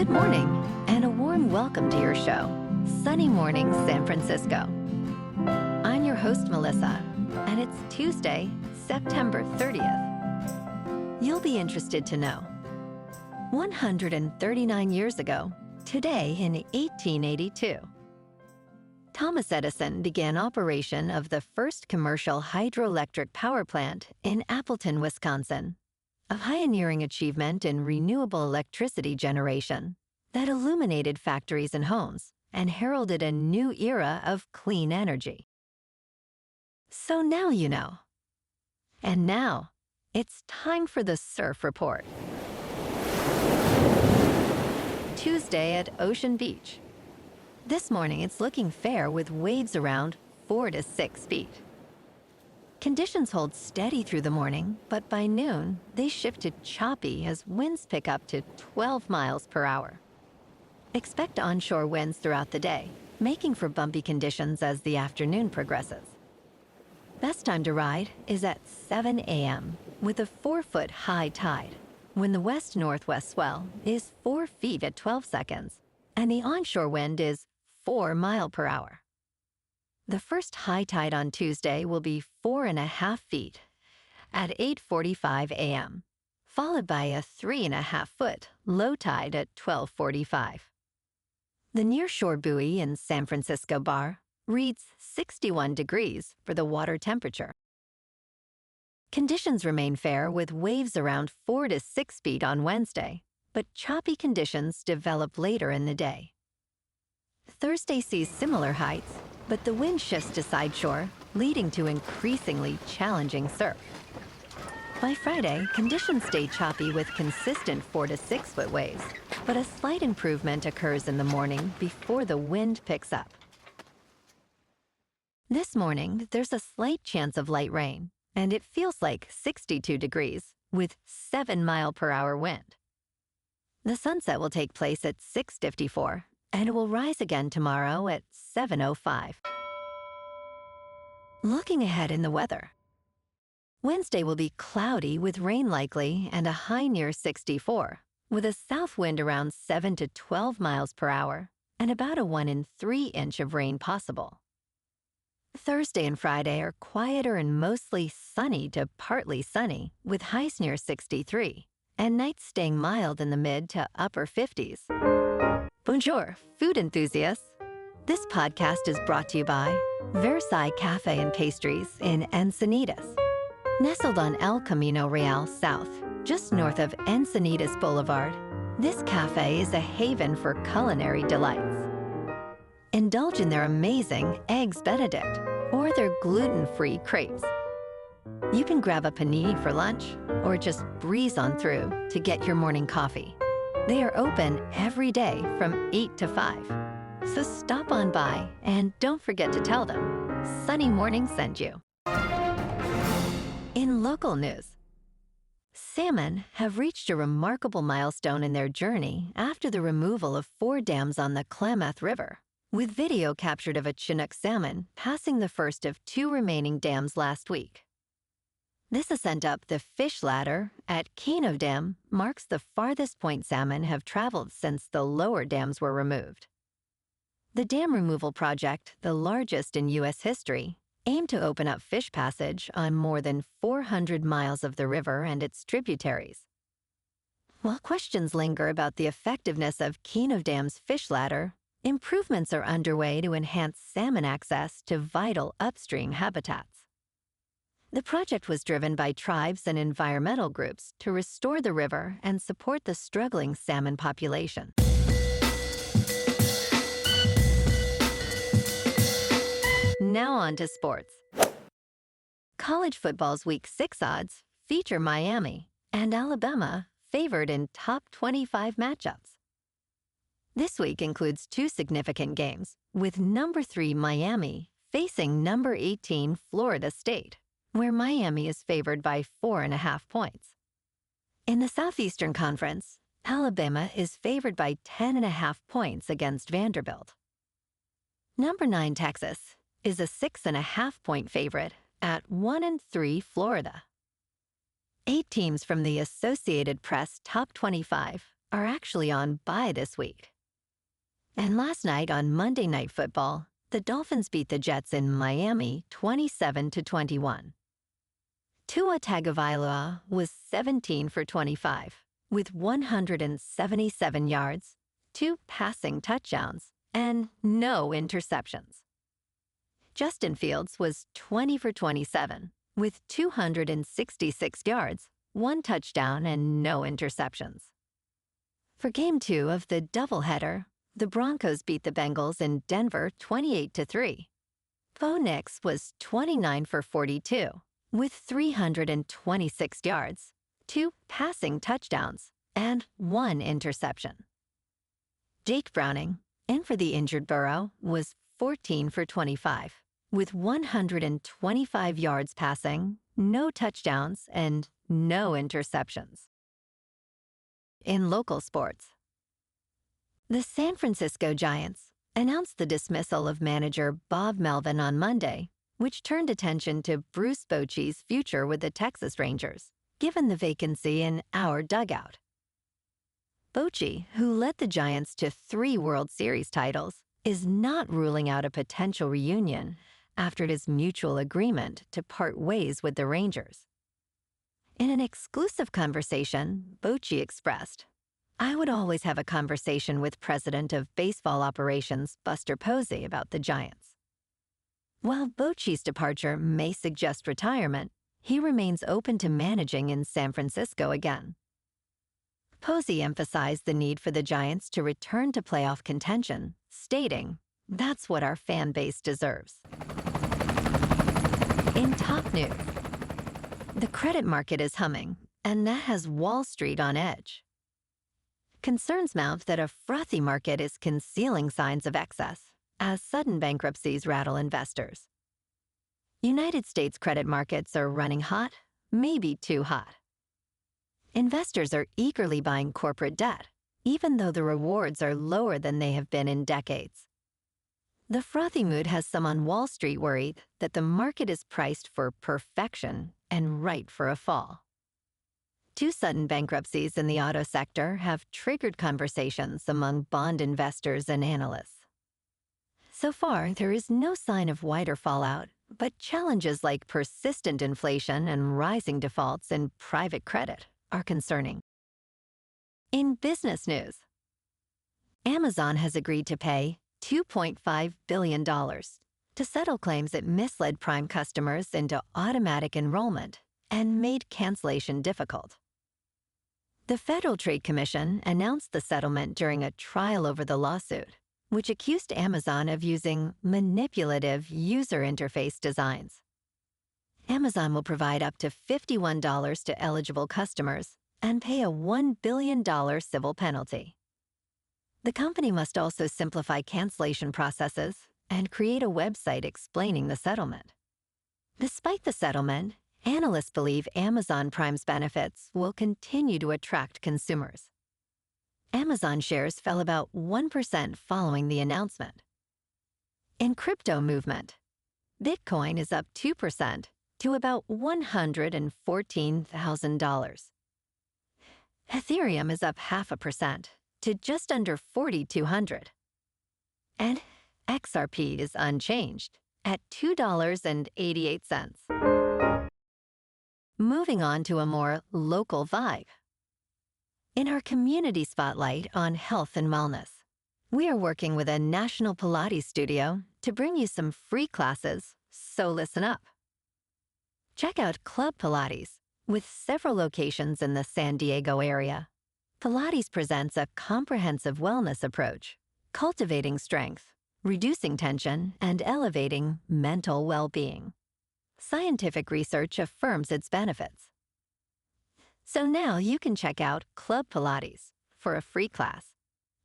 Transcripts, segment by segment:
Good morning, and a warm welcome to your show, Sunny Mornings San Francisco. I'm your host, Melissa, and it's Tuesday, September 30th. You'll be interested to know, 139 years ago, today in 1882, Thomas Edison began operation of the first commercial hydroelectric power plant in Appleton, Wisconsin, a pioneering achievement in renewable electricity generation that illuminated factories and homes and heralded a new era of clean energy. So now you know. And now, it's time for the Surf Report. Tuesday at Ocean Beach. This morning, it's looking fair with waves around 4 to 6 feet. Conditions hold steady through the morning, but by noon, they shift to choppy as winds pick up to 12 miles per hour. Expect onshore winds throughout the day, making for bumpy conditions as the afternoon progresses. Best time to ride is at 7 a.m. with a 4-foot high tide, when the west-northwest swell is 4 feet at 12 seconds, and the onshore wind is 4 miles per hour. The first high tide on Tuesday will be 4.5 feet at 8:45 a.m., followed by a 3.5-foot low tide at 12:45. The nearshore buoy in San Francisco Bar reads 61 degrees for the water temperature. Conditions remain fair with waves around 4 to 6 feet on Wednesday, but choppy conditions develop later in the day. Thursday sees similar heights, but the wind shifts to sideshore, leading to increasingly challenging surf. By Friday, conditions stay choppy with consistent 4 to 6 foot waves, but a slight improvement occurs in the morning before the wind picks up. This morning, there's a slight chance of light rain, and it feels like 62 degrees with 7 mile per hour wind. The sunset will take place at 6:54, and it will rise again tomorrow at 7:05. Looking ahead in the weather. Wednesday will be cloudy with rain likely and a high near 64, with a south wind around 7 to 12 miles per hour and about a 1 in 3 inch of rain possible. Thursday and Friday are quieter and mostly sunny to partly sunny, with highs near 63, and nights staying mild in the mid to upper 50s. Bonjour, food enthusiasts. This podcast is brought to you by Versailles Cafe and Pastries in Encinitas. Nestled on El Camino Real South, just north of Encinitas Boulevard, this cafe is a haven for culinary delights. Indulge in their amazing Eggs Benedict or their gluten-free crepes. You can grab a panini for lunch or just breeze on through to get your morning coffee. They are open every day from 8 to 5. So stop on by and don't forget to tell them Sunny Morning sent you. In local news, salmon have reached a remarkable milestone in their journey after the removal of 4 dams on the Klamath River, with video captured of a Chinook salmon passing the first of 2 remaining dams last week. This ascent up the fish ladder at Keno Dam marks the farthest point salmon have traveled since the lower dams were removed. The dam removal project, the largest in U.S. history, aimed to open up fish passage on more than 400 miles of the river and its tributaries. While questions linger about the effectiveness of Keno Dam's fish ladder, improvements are underway to enhance salmon access to vital upstream habitats. The project was driven by tribes and environmental groups to restore the river and support the struggling salmon population. Now on to sports. College football's Week 6 odds feature Miami and Alabama favored in top 25 matchups. This week includes 2 significant games, with number 3 Miami facing number 18 Florida State, where Miami is favored by 4.5 points. In the Southeastern Conference, Alabama is favored by 10.5 points against Vanderbilt. Number 9 Texas is a 6.5 point favorite at 1-3 Florida. 8 teams from the Associated Press Top 25 are actually on bye this week. And last night on Monday Night Football, the Dolphins beat the Jets in Miami 27-21. Tua Tagovailoa was 17 for 25, with 177 yards, 2 passing touchdowns, and no interceptions. Justin Fields was 20 for 27, with 266 yards, 1 touchdown, and no interceptions. For Game 2 of the doubleheader, the Broncos beat the Bengals in Denver 28-3. Bo Nix was 29 for 42, with 326 yards, 2 passing touchdowns, and 1 interception. Jake Browning, in for the injured Burrow, was 14 for 25, with 125 yards passing, no touchdowns, and no interceptions. In local sports, the San Francisco Giants announced the dismissal of manager Bob Melvin on Monday, which turned attention to Bruce Bochy's future with the Texas Rangers, given the vacancy in our dugout. Bochy, who led the Giants to 3 World Series titles, is not ruling out a potential reunion after his mutual agreement to part ways with the Rangers. In an exclusive conversation, Bochy expressed, "I would always have a conversation with President of Baseball Operations Buster Posey about the Giants." While Bochy's departure may suggest retirement, he remains open to managing in San Francisco again. Posey emphasized the need for the Giants to return to playoff contention, stating, "That's what our fan base deserves." In top news, the credit market is humming, and that has Wall Street on edge. Concerns mount that a frothy market is concealing signs of excess as sudden bankruptcies rattle investors. United States credit markets are running hot, maybe too hot. Investors are eagerly buying corporate debt, even though the rewards are lower than they have been in decades. The frothy mood has some on Wall Street worried that the market is priced for perfection and ripe for a fall. 2 sudden bankruptcies in the auto sector have triggered conversations among bond investors and analysts. So far, there is no sign of wider fallout, but challenges like persistent inflation and rising defaults in private credit are concerning. In business news, Amazon has agreed to pay $2.5 billion to settle claims it misled Prime customers into automatic enrollment and made cancellation difficult. The Federal Trade Commission announced the settlement during a trial over the lawsuit, which accused Amazon of using manipulative user interface designs. Amazon will provide up to $51 to eligible customers and pay a $1 billion civil penalty. The company must also simplify cancellation processes and create a website explaining the settlement. Despite the settlement, analysts believe Amazon Prime's benefits will continue to attract consumers. Amazon shares fell about 1% following the announcement. In crypto movement, Bitcoin is up 2% to about $114,000. Ethereum is up 0.5% to just under 4,200. And XRP is unchanged at $2.88. Moving on to a more local vibe. In our community spotlight on health and wellness, we are working with a national Pilates studio to bring you some free classes, so listen up. Check out Club Pilates, with several locations in the San Diego area. Pilates presents a comprehensive wellness approach, cultivating strength, reducing tension, and elevating mental well-being. Scientific research affirms its benefits. So now you can check out Club Pilates for a free class,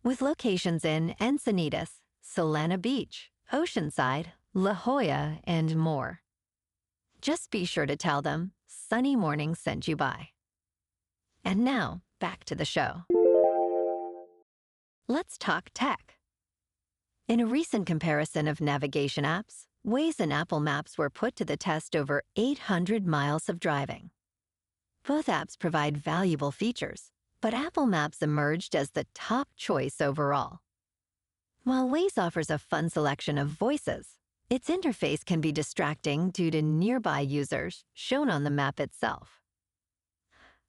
with locations in Encinitas, Solana Beach, Oceanside, La Jolla, and more. Just be sure to tell them Sunny Morning sent you by. And now, back to the show. Let's talk tech. In a recent comparison of navigation apps, Waze and Apple Maps were put to the test over 800 miles of driving. Both apps provide valuable features, but Apple Maps emerged as the top choice overall. While Waze offers a fun selection of voices, its interface can be distracting due to nearby users shown on the map itself.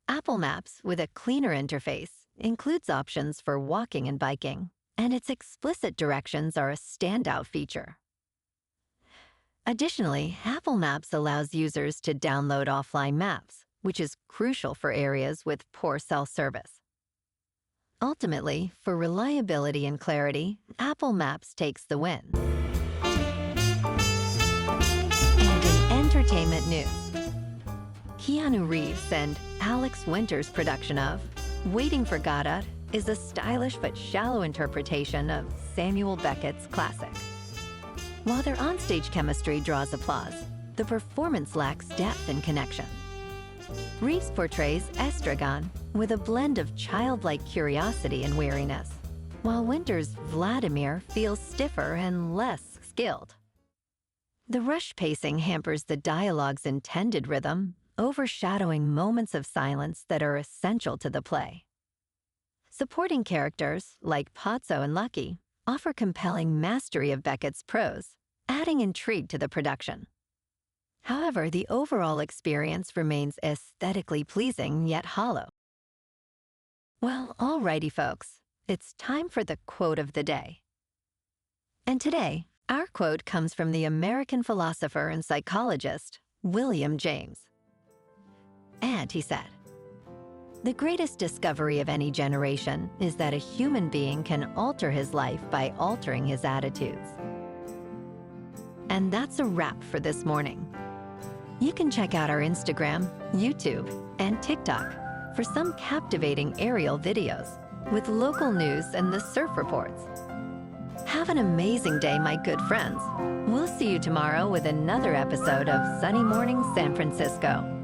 Apple Maps, with a cleaner interface, includes options for walking and biking, and its explicit directions are a standout feature. Additionally, Apple Maps allows users to download offline maps, which is crucial for areas with poor cell service. Ultimately, for reliability and clarity, Apple Maps takes the win. And in entertainment news, Keanu Reeves and Alex Winter's production of Waiting for Godot is a stylish but shallow interpretation of Samuel Beckett's classic. While their onstage chemistry draws applause, the performance lacks depth and connection. Reeves portrays Estragon with a blend of childlike curiosity and weariness, while Winter's Vladimir feels stiffer and less skilled. The rush pacing hampers the dialogue's intended rhythm, overshadowing moments of silence that are essential to the play. Supporting characters, like Pozzo and Lucky, offer compelling mastery of Beckett's prose, adding intrigue to the production. However, the overall experience remains aesthetically pleasing yet hollow. Well, alrighty folks, it's time for the quote of the day. And today, our quote comes from the American philosopher and psychologist, William James. And he said, "The greatest discovery of any generation is that a human being can alter his life by altering his attitudes." And that's a wrap for this morning. You can check out our Instagram, YouTube, and TikTok for some captivating aerial videos with local news and the surf reports. Have an amazing day, my good friends. We'll see you tomorrow with another episode of Sunny Morning San Francisco.